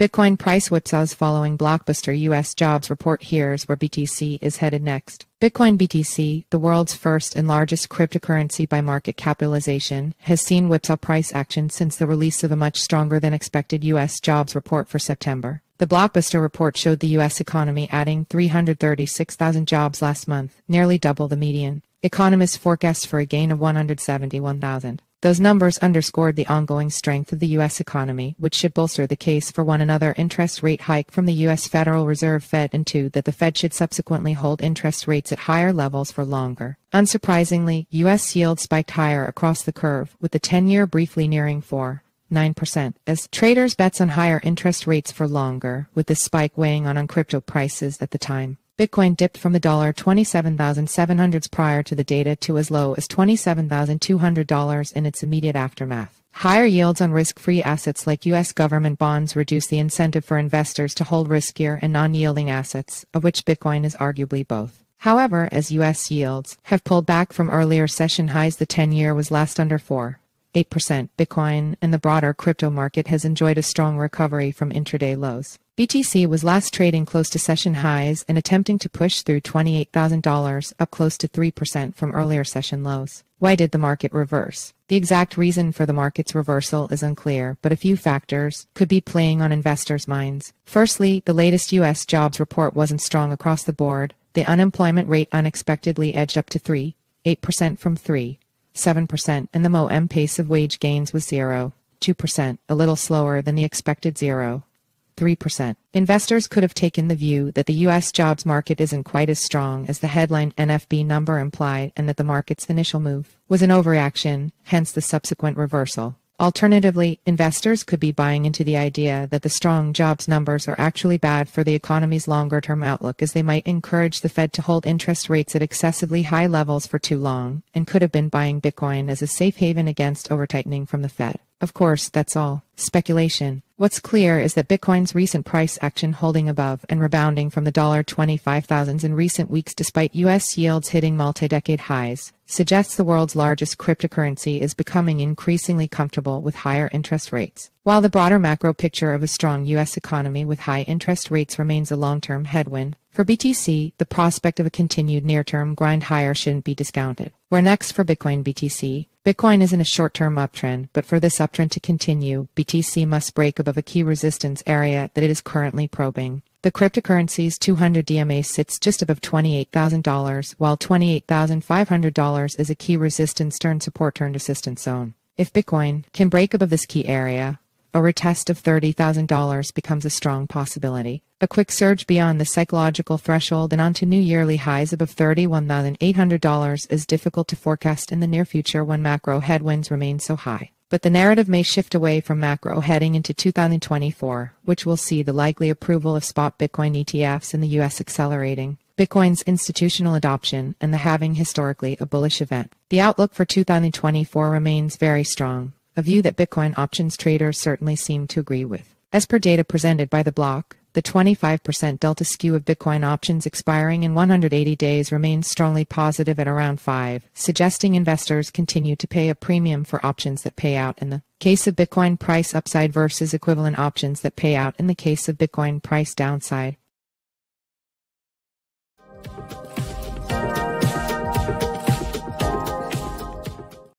Bitcoin price whipsaws following Blockbuster U.S. jobs report. Here's where BTC is headed next. Bitcoin BTC, the world's first and largest cryptocurrency by market capitalization, has seen whipsaw price action since the release of a much stronger than expected U.S. jobs report for September. The Blockbuster report showed the U.S. economy adding 336,000 jobs last month, nearly double the median. Economists forecast for a gain of 171,000. Those numbers underscored the ongoing strength of the U.S. economy, which should bolster the case for another interest rate hike from the U.S. Federal Reserve Fed, and two, that the Fed should subsequently hold interest rates at higher levels for longer. Unsurprisingly, U.S. yields spiked higher across the curve, with the 10-year briefly nearing 4.9%, as traders bets on higher interest rates for longer, with this spike weighing on crypto prices at the time. Bitcoin dipped from the $27,700s prior to the data to as low as $27,200 in its immediate aftermath. Higher yields on risk-free assets like U.S. government bonds reduce the incentive for investors to hold riskier and non-yielding assets, of which Bitcoin is arguably both. However, as U.S. yields have pulled back from earlier session highs, the 10-year was last under 4.8%. Bitcoin and the broader crypto market has enjoyed a strong recovery from intraday lows. BTC was last trading close to session highs and attempting to push through $28,000, up close to 3% from earlier session lows. Why did the market reverse? The exact reason for the market's reversal is unclear, but a few factors could be playing on investors' minds. Firstly, the latest U.S. jobs report wasn't strong across the board. The unemployment rate unexpectedly edged up to 3.8% from 3.7%, and the MOM pace of wage gains was 0.2%, a little slower than the expected 0.3%. Investors could have taken the view that the U.S. jobs market isn't quite as strong as the headline NFB number implied, and that the market's initial move was an overreaction, hence the subsequent reversal. Alternatively, investors could be buying into the idea that the strong jobs numbers are actually bad for the economy's longer-term outlook, as they might encourage the Fed to hold interest rates at excessively high levels for too long, and could have been buying Bitcoin as a safe haven against over-tightening from the Fed. Of course, that's all speculation. What's clear is that Bitcoin's recent price action, holding above and rebounding from the $25,000s in recent weeks despite U.S. yields hitting multi-decade highs, suggests the world's largest cryptocurrency is becoming increasingly comfortable with higher interest rates. While the broader macro picture of a strong U.S. economy with high interest rates remains a long-term headwind, for BTC, the prospect of a continued near-term grind higher shouldn't be discounted. Where next for Bitcoin BTC? Bitcoin is in a short-term uptrend, but for this uptrend to continue, BTC must break above a key resistance area that it is currently probing. The cryptocurrency's 200 DMA sits just above $28,000, while $28,500 is a key resistance turn support turn resistance zone. If Bitcoin can break above this key area, a retest of $30,000 becomes a strong possibility. A quick surge beyond the psychological threshold and onto new yearly highs above $31,800 is difficult to forecast in the near future when macro headwinds remain so high. But the narrative may shift away from macro heading into 2024, which will see the likely approval of spot Bitcoin ETFs in the U.S. accelerating, Bitcoin's institutional adoption, and the halving historically a bullish event. The outlook for 2024 remains very strong, a view that Bitcoin options traders certainly seem to agree with. As per data presented by the block, the 25% delta skew of Bitcoin options expiring in 180 days remains strongly positive at around 5, suggesting investors continue to pay a premium for options that pay out in the case of Bitcoin price upside versus equivalent options that pay out in the case of Bitcoin price downside.